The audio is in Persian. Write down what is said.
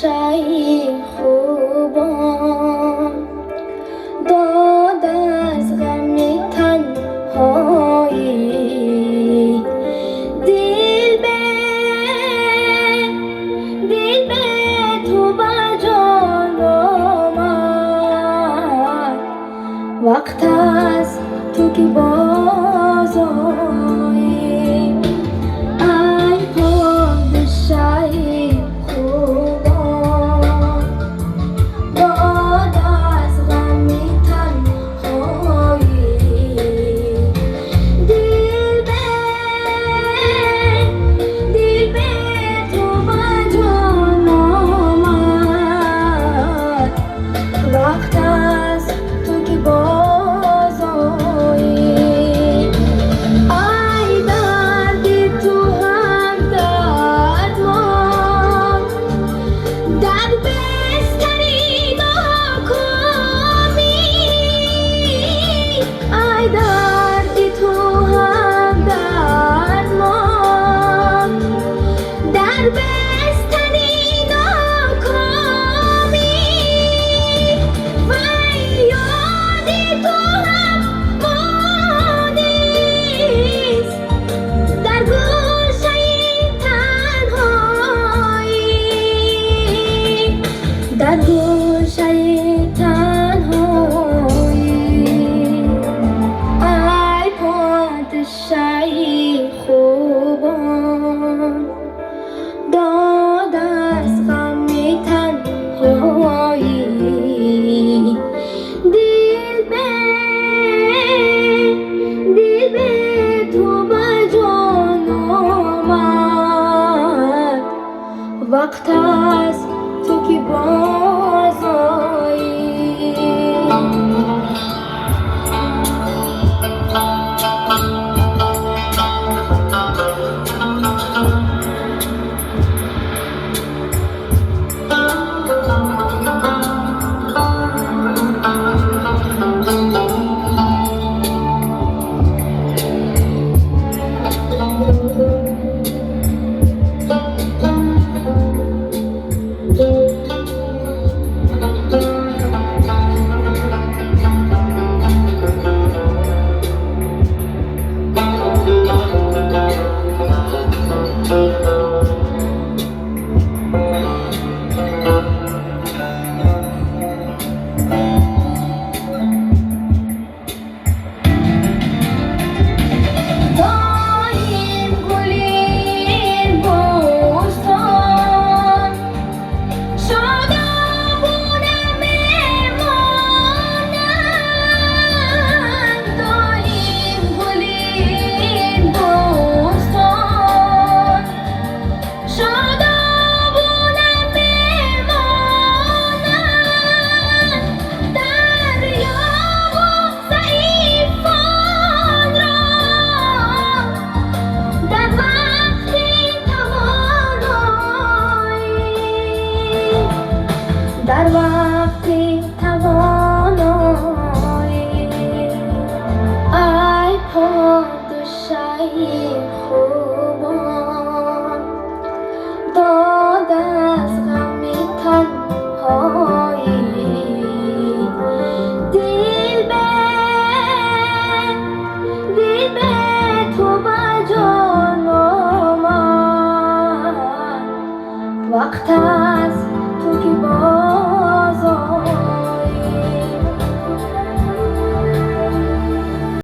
شایی خوبم داد از غم تنهایی دل به تو با جان آمد وقت است تو که باز آیی ای پادشاهی خوبان داد از غم تنهایی دل به تو با جان آمد وقت است تو که باز آیی ای درد تو هم درمان در بستری ناکامی ای درد تو هم درمان در بستری ناکامی وای یاد تو هم مانیست در گوشه تنهایی در گوشه تنهایی ای پادشاهی خوبان داد از غم تنهایی دل به تو با جان آمد وقت است تو که باز آیی دایم گلین بوستان شادابونه میمانند دایم گلین بوستان شادابونه میمانند دریا و ضعیفان را در وقت توانایی ای پادشاهی خوبان داد از غم تنهایی دل به تو با جان آمد وقت